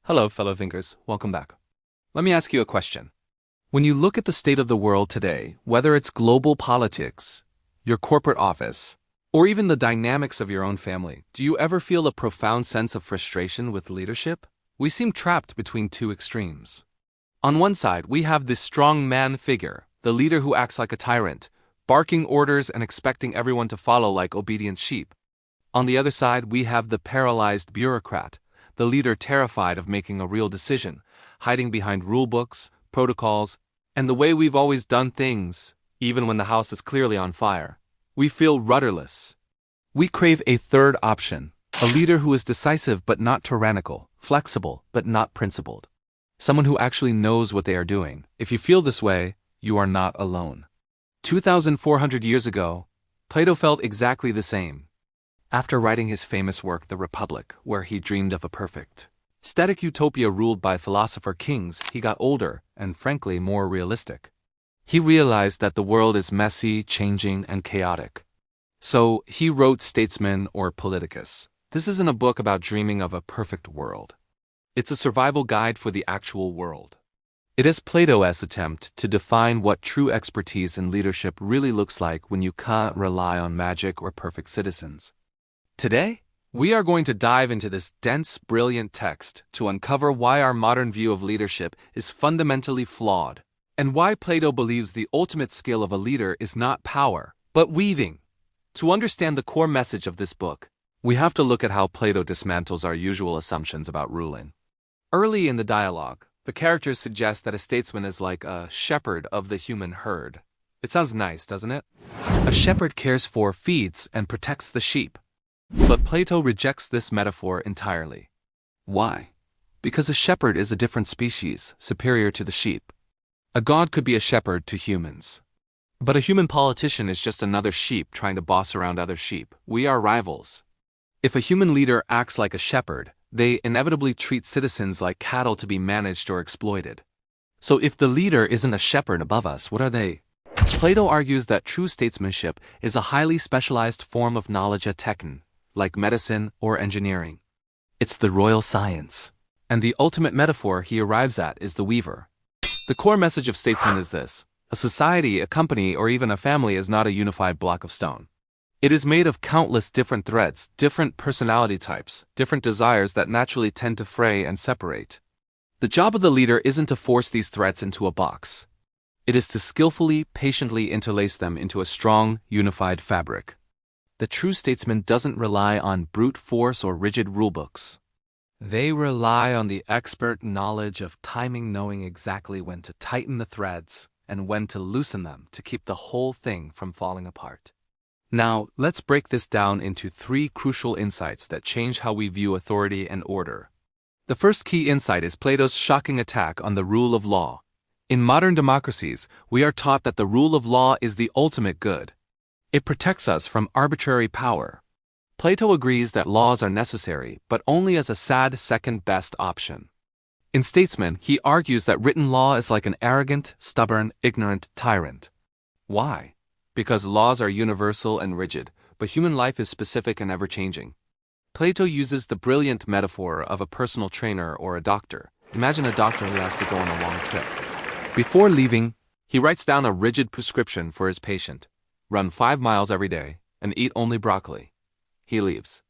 Hello, fellow thinkers. Welcome back. Let me ask you a question. When you look at the state of the world today, whether it's global politics, your corporate office, or even the dynamics of your own family, do you ever feel a profound sense of frustration with leadership? We seem trapped between two extremes. On one side, we have this strong man figure, the leader who acts like a tyrant, barking orders and expecting everyone to follow like obedient sheep. On the other side, we have the paralyzed bureaucrat, the leader terrified of making a real decision, hiding behind rulebooks, protocols, and the way we've always done things, even when the house is clearly on fire. We feel rudderless. We crave a third option, a leader who is decisive but not tyrannical, flexible but not principled. Someone who actually knows what they are doing. If you feel this way, you are not alone. 2,400 years ago, Plato felt exactly the same. After writing his famous work The Republic, where he dreamed of a perfect, static utopia ruled by philosopher kings, he got older and frankly more realistic. He realized that the world is messy, changing, and chaotic. So he wrote Statesman or Politicus. This isn't a book about dreaming of a perfect world. It's a survival guide for the actual world. It is Plato's attempt to define what true expertise in leadership really looks like when you can't rely on magic or perfect citizens. Today, we are going to dive into this dense, brilliant text to uncover why our modern view of leadership is fundamentally flawed, and why Plato believes the ultimate skill of a leader is not power, but weaving. To understand the core message of this book, we have to look at how Plato dismantles our usual assumptions about ruling. Early in the dialogue, the characters suggest that a statesman is like a shepherd of the human herd. It sounds nice, doesn't it? A shepherd cares for, feeds, and protects the sheep. But Plato rejects this metaphor entirely. Why? Because a shepherd is a different species, superior to the sheep. A god could be a shepherd to humans. But a human politician is just another sheep trying to boss around other sheep. We are rivals. If a human leader acts like a shepherd, they inevitably treat citizens like cattle to be managed or exploited. So if the leader isn't a shepherd above us, what are they? Plato argues that true statesmanship is a highly specialized form of knowledge at Technē, like medicine or engineering. It's the royal science. And the ultimate metaphor he arrives at is the weaver. The core message of Statesman is this: a society, a company, or even a family is not a unified block of stone. It is made of countless different threads, different personality types, different desires that naturally tend to fray and separate. The job of the leader isn't to force these threads into a box. It is to skillfully, patiently interlace them into a strong, unified fabric. The true statesman doesn't rely on brute force or rigid rulebooks. They rely on the expert knowledge of timing, knowing exactly when to tighten the threads and when to loosen them to keep the whole thing from falling apart. Now, let's break this down into three crucial insights that change how we view authority and order. The first key insight is Plato's shocking attack on the rule of law. In modern democracies, we are taught that the rule of law is the ultimate good. It protects us from arbitrary power. Plato agrees that laws are necessary, but only as a sad second-best option. In Statesman, he argues that written law is like an arrogant, stubborn, ignorant tyrant. Why? Because laws are universal and rigid, but human life is specific and ever-changing. Plato uses the brilliant metaphor of a personal trainer or a doctor. Imagine a doctor who has to go on a long trip. Before leaving, he writes down a rigid prescription for his patient. Run 5 miles every day, and eat only broccoli. He leaves.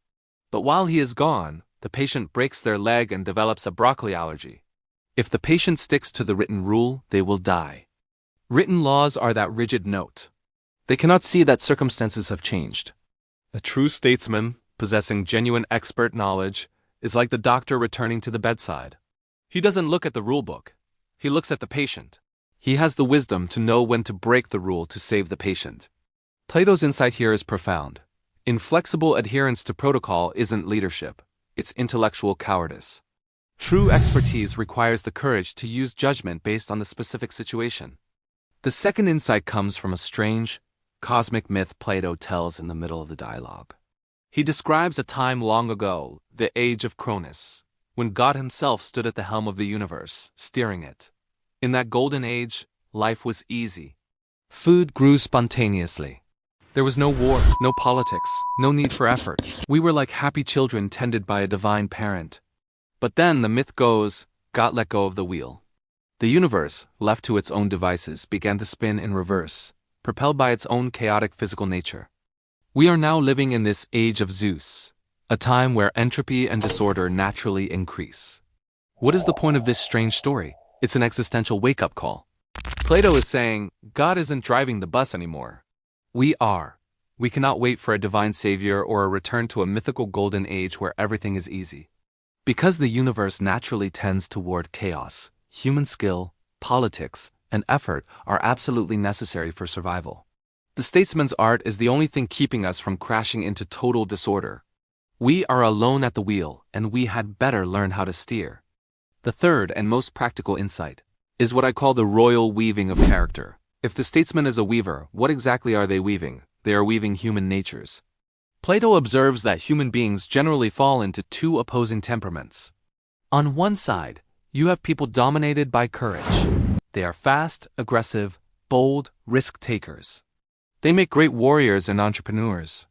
But while he is gone, the patient breaks their leg and develops a broccoli allergy. If the patient sticks to the written rule, they will die. Written laws are that rigid note. They cannot see that circumstances have changed. A true statesman, possessing genuine expert knowledge, is like the doctor returning to the bedside. He doesn't look at the rulebook. He looks at the patient. He has the wisdom to know when to break the rule to save the patient. Plato's insight here is profound. Inflexible adherence to protocol isn't leadership, it's intellectual cowardice. True expertise requires the courage to use judgment based on the specific situation. The second insight comes from a strange, cosmic myth Plato tells in the middle of the dialogue. He describes a time long ago, the age of Cronus, when God himself stood at the helm of the universe, steering it. In that golden age, life was easy. Food grew spontaneously. There was no war, no politics, no need for effort. We were like happy children tended by a divine parent. But then the myth goes, God let go of the wheel. The universe, left to its own devices, began to spin in reverse, propelled by its own chaotic physical nature. We are now living in this age of Zeus, a time where entropy and disorder naturally increase. What is the point of this strange story? It's an existential wake-up call. Plato is saying, God isn't driving the bus anymore. We are. We cannot wait for a divine savior or a return to a mythical golden age where everything is easy. Because the universe naturally tends toward chaos, human skill, politics, and effort are absolutely necessary for survival. The statesman's art is the only thing keeping us from crashing into total disorder. We are alone at the wheel, and we had better learn how to steer. The third and most practical insight is what I call the royal weaving of character. If the statesman is a weaver, what exactly are they weaving? They are weaving human natures. Plato observes that human beings generally fall into two opposing temperaments. On one side, you have people dominated by courage. They are fast, aggressive, bold, risk-takers. They make great warriors and entrepreneurs.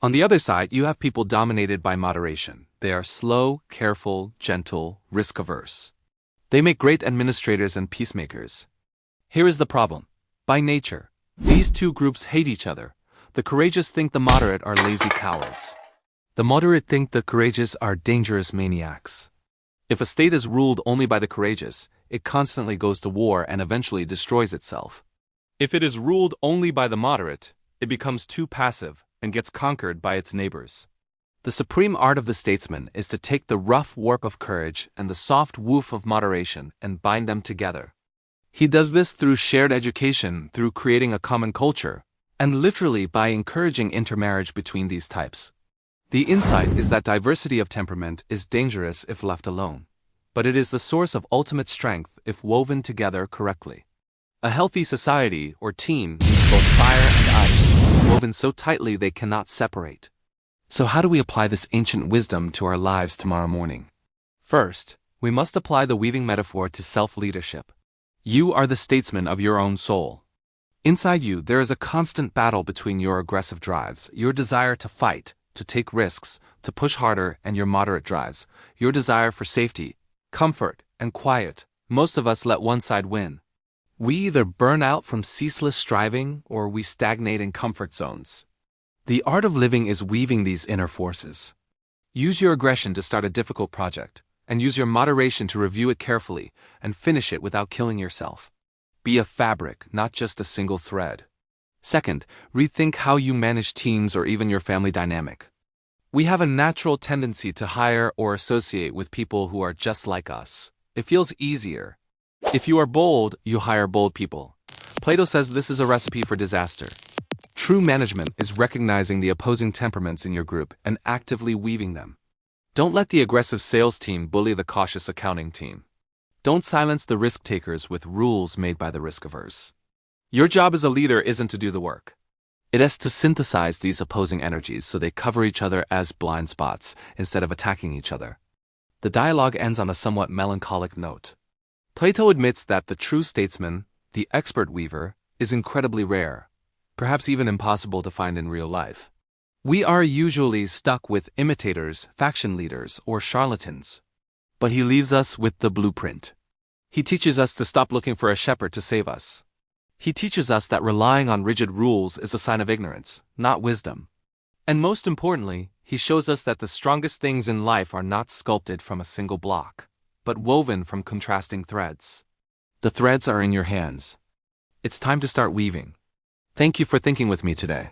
On the other side, you have people dominated by moderation. They are slow, careful, gentle, risk-averse. They make great administrators and peacemakers. Here is the problem. By nature, these two groups hate each other. The courageous think the moderate are lazy cowards. The moderate think the courageous are dangerous maniacs. If a state is ruled only by the courageous, it constantly goes to war and eventually destroys itself. If it is ruled only by the moderate, it becomes too passive and gets conquered by its neighbors. The supreme art of the statesman is to take the rough warp of courage and the soft woof of moderation and bind them together. He does this through shared education, through creating a common culture, and literally by encouraging intermarriage between these types. The insight is that diversity of temperament is dangerous if left alone, but it is the source of ultimate strength if woven together correctly. A healthy society or team needs both fire and ice, woven so tightly they cannot separate. So how do we apply this ancient wisdom to our lives tomorrow morning? First, we must apply the weaving metaphor to self-leadership. You are the statesman of your own soul. Inside you, there is a constant battle between your aggressive drives, your desire to fight, to take risks, to push harder, and your moderate drives, your desire for safety, comfort, and quiet. Most of us let one side win. We either burn out from ceaseless striving or we stagnate in comfort zones. The art of living is weaving these inner forces. Use your aggression to start a difficult project, and use your moderation to review it carefully and finish it without killing yourself. Be a fabric, not just a single thread. Second, rethink how you manage teams or even your family dynamic. We have a natural tendency to hire or associate with people who are just like us. It feels easier. If you are bold, you hire bold people. Plato says this is a recipe for disaster. True management is recognizing the opposing temperaments in your group and actively weaving them. Don't let the aggressive sales team bully the cautious accounting team. Don't silence the risk-takers with rules made by the risk-averse. Your job as a leader isn't to do the work. It is to synthesize these opposing energies so they cover each other as blind spots instead of attacking each other. The dialogue ends on a somewhat melancholic note. Plato admits that the true statesman, the expert weaver, is incredibly rare, perhaps even impossible to find in real life. We are usually stuck with imitators, faction leaders, or charlatans. But he leaves us with the blueprint. He teaches us to stop looking for a shepherd to save us. He teaches us that relying on rigid rules is a sign of ignorance, not wisdom. And most importantly, he shows us that the strongest things in life are not sculpted from a single block, but woven from contrasting threads. The threads are in your hands. It's time to start weaving. Thank you for thinking with me today.